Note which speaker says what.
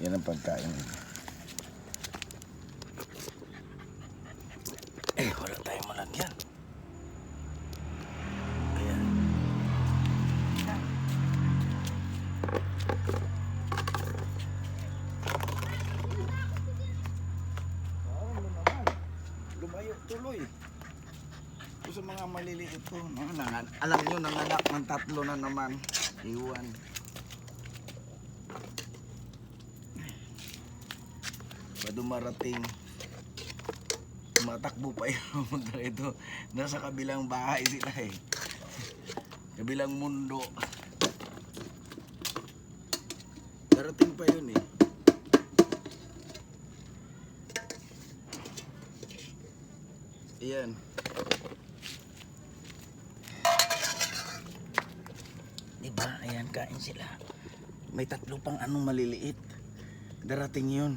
Speaker 1: Yan ang pagkain. Wala tayong malagyan. Ayan. Lumayo tuloy. Ito sa mga maliliit po. Alam nyo, nanganak ng 3 na naman. Iwan. Dumarating, tumatakbo pa yung ito. Nasa kabilang bahay sila eh, kabilang mundo. Darating pa yun eh. Ayan. Diba? Ayan, kain sila. May 3 pang anong maliliit. Darating yun.